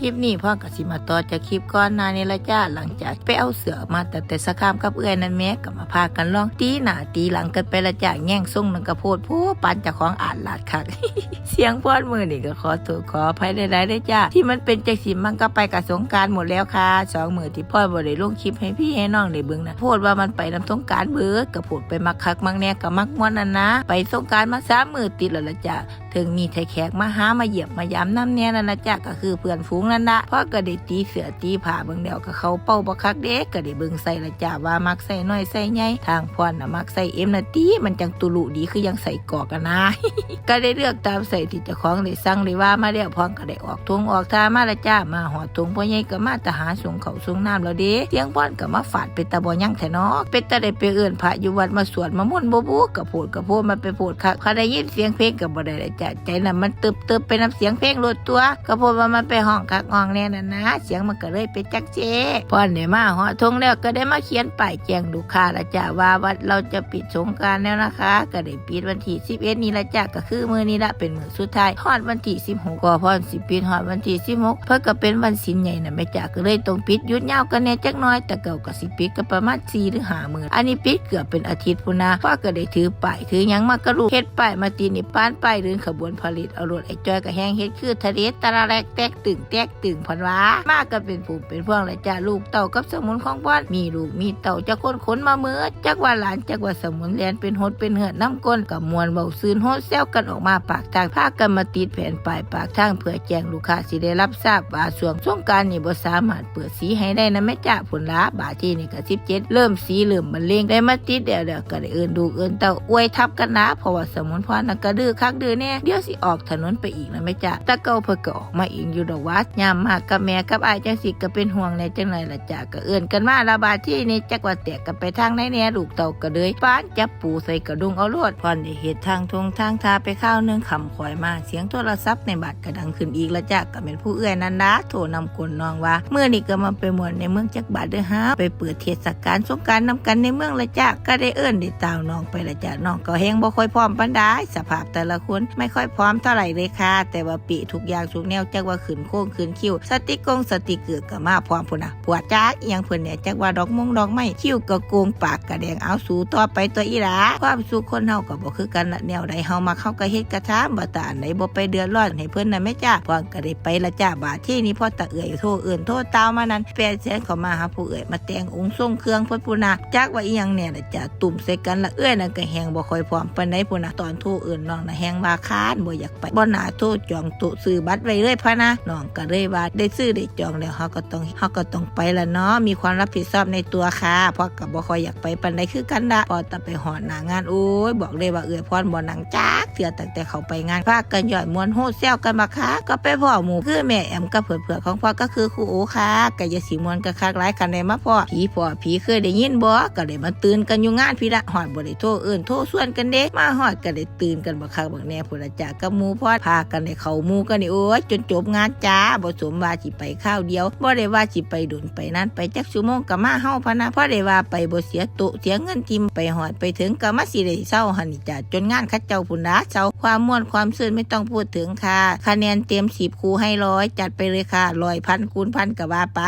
ลิปนี้พ่อกับสิมาต่อจากคลิปก่อนหน้านี้ละจ้าหลังจากไปเอาเสือมาแต่สะคามกับเอื้อยนั่นแม่ก็มาพากันลองตีหน้าตีหลังกันไปละจ้าแง่งส่งนังกระโพดผู้ปันจากของอ่านหลาดคัก เสียงพ่อนมือนี่ก็ขอโทษขออภัยได้ได้จ้าที่มันเป็นจังสิมันก็ไปกับสงกรานต์หมดแล้วค่ะ2 มื้อที่พ่อบ่ได้ลงคลิปให้พี่ให้น้องได้เบิ่งนะโพดว่ามันไปนำสงกรานต์เบิดก็โพดไปมักคักมักแน่ก็มักม่วนนั่นนะไปสงกรานต์มา3 มื้อติดแล้วละจ้าถึงมีแขกมาหามาเยี่ยมมายามน้ำแน่นั่นนะจ้าก็คือเพื่อนฝูงนั่นละพ่อก็ได้ตีเสือตีผ้าเบิ่งแล้วก็เขาเป้าบักคักเด็กก็ได้เบิ่งใส่ละจ้าว่ามักใส่น้อยใส่ใหญ่ทางพ่อนน่ะมักใส่เอ็มนาตีมันจังตุลุดีคือยังใส่กอกกันนะ ก็ได้เลือกตามใส่ที่เจ้าของได้สั่งได้ว่ามาแล้วพ่อก็ได้ออกทงออกท่ามาละจ้ามาหอดทงพ่อใหญ่ก็มาทหารส่งเขาส่งน้ำแล้วเด้เสียงพ่อนก็มาฝาดเป็นตาบ่ยังแท้เนาะเป็นตาได้ไปเอิ้นพระอยู่วัดมาสวดมาม่วนบ่กะโพดมาไปโพดคักเขาได้ยินเสียงเพลงก็บ่ได้ละจ้าใจน่ะมันตึบไปน้ำเสียงเพลงโลดตัวกะโพดว่ามันไปห้องคักห้องแน่นั่นนะเสียงมันก็เลยไปจักเจพ่อนได้มาหอดทงแล้วก็ได้มาเขียนป้ายแจ้งลูกค้าละจ้าว่าวัดเราจะปิดสงกรานต์แล้วนะคะก็ได้ปิดวันที่11นี้ละจ้าก็คือมื้อนี้ละเป็นมื้อสุดท้ายฮอดวันที่16ก็พ่อนสิปิดฮอดวันที่16เพิ่นก็เป็นวันศีลใหญ่น่ะแม่จ้าก็เลยต้องปิดหยุดยาวกันแน่จักหน่อยแต่เก่าก็สิปิดก็ประมาณ4 หรือ 5 มื้ออันนี้ปิดเกือบเป็นอาทิตย์พุ่นนะพ่อก็ได้ถือป้ายถือหยังมากระลูกเฮ็ดป้ายมาตีนี่ปานป้ายเดินขบวนผลิตเอารถไอ้จอยก็แฮงเฮ็ดคือทะเลตะละแลกแตกตึงพันว่ามากันเป็นผู้เป็นพวงละจ้าลูกเต่ากับสมุนของพ่อนมีลูกมีเต่าจะคนมาเมื่อจักว่าหลานจักว่าสมุนแลนเป็นหดเป็นเหือดน้ำก้นกับมวลเบาซื่นโฮดแซวกันออกมาปากทางพากันมาติดแผ่นป้ายปากทางเพื่อแจ้งลูกค้าสิได้รับทราบว่าช่วงสงกรานต์นี่บ่สามารถเปิดสีให้ได้นะแม่จ้าผลละบาทที่นี่ก็17เริ่มสีเริ่มบรรเลงได้มาติดเดี๋ยวก็ได้เอิ้นดูเอิ้นเต่าอวยทับกันนะเพราะว่าสมุนพรน่ะก็ดื้อคักดื้อแน่เดี๋ยวสิออกถนนไปอีกนะแม่จ้าตะเก่าเพิ่นก็ออกมาเองอยู่ดอกว่ายามมากกับแม่กับอ้ายจังสิก็เป็นห่วงในจังได๋ล่ะจ้าก็เอิ้นกันมาระบาดที่นี่จักว่าแตกกันไปทางไหนแน่ลูกเต่าก็เลยป้านจับปูใส่กระดุงเอาโลดพรได้เฮ็ดทางทงทางทาไปข้าวนึงค่ำข่อยมาเสียงโทรศัพท์ในบัดก็ดังขึ้นอีกละจ้าก็เป็นผู้เอื้อยนันดาโทรนำกลน้องว่ามื้อนี้ก็มาไปม่วนในเมืองจักบาทเด้อฮะไปเปิดเทศกาลสงกรานต์นำกันในเมืองละจ้าก็ได้เอิ้นได้ตาวน้องไปละจ้าน้องก็แฮงบ่ค่อยพร้อมปานใดสภาพแต่ละคนไม่ค่อยพร้อมเท่าไหร่เลยค่ะแต่ว่าปีทุกอย่างทุกแนวจักว่าขึ้นโค้งขึ้นคิ้วสติกเกือก็มาพร้อมพุ่นน่ะปวดจ้าอีหยังเพิ่นเนี่ยจักว่าดอกไม้คิ้วก็โกงปากก็แดงเอาสู่ต่อไปตัวอีหลาความสุขคนเฮาก็บ่คือกันละแนวใดเฮามาเข้าก็เฮ็ดกระทำบ่ตาอันไหนบ่ไปเดือดร้อนให้เพิ่นน่ะแม่จ้าพอก็ได้ไปละจ้าบาดที่นี่พอตะเอื้อยโทรตาวมานั้นแปดแสนเข้ามาหาผู้เอื้อยมาแต่งองค์ทรงเครื่องเพิ่นพุ่นน่ะจักว่าอีหยังเนี่ยละจ้าตุ่มใส่กันละเอื้อยนั่นก็แฮงบ่ค่อยพร้อมปานใดพุ่นน่ะตอนโทรเอิ้นน้องน่ะแฮงว่าค้านบ่อยากไปบ่น่าโทรจองโต๊ะซื้อบัตรไว้เลยพะนะน้องก็เลยว่าได้ซื้อได้จองแล้วเฮาก็ต้องไปละเนาะมีความรับผิดชอบในตัวค่ะเพราะก็บ่ค่อยอยากไปปานใดคือกันละพอตะไปหอดหน้างานโอ้ยบอกเลยว่าเอื้อยพรบ่นั่งจักเทื่อตั้งแต่เขาไปงานพากันย่อยมวนโฮดแซวกันบักคักก็ไปพ้อหมู่คือแม่แอมกับเพื่อนๆของพ่อก็คือครูโอค่ะก็อย่าสิมวนกันคักหลายคันได้มาพ้อผีเคยได้ยินบ่ก็ได้มาตื่นกันอยู่งานพี่ละฮอดบ่ได้โทรเอิ้นโทรส่วนกันเด้มาฮอดก็ได้ตื่นกันบักคักบักแน่พุ่นละจ้ากับหมู่พ่อพากันได้เข้าหมู่กันนี่โอ้ยจนจบงานจ้าบ่สมว่าสิไปข้าวเดียวบ่ได้ว่าสิไปดุนไปนั้นไปจักชั่วโมงก็มาเฮาพะนะเพราะได้ว่าไปบ่เสียโตเสียเงินทิมไปฮอดไปถึงก็มาสิได้เซาหั่นนี่จ้าจนงานคัดเจ้าพุ่นนะเซาความม่วนความซื่นไม่ต้องพูดถึงค่ะคะแนนเต็ม10ครูให้100จัดไปเลยค่ะ100 1,000 คูณ 1,000ก็ว่าไป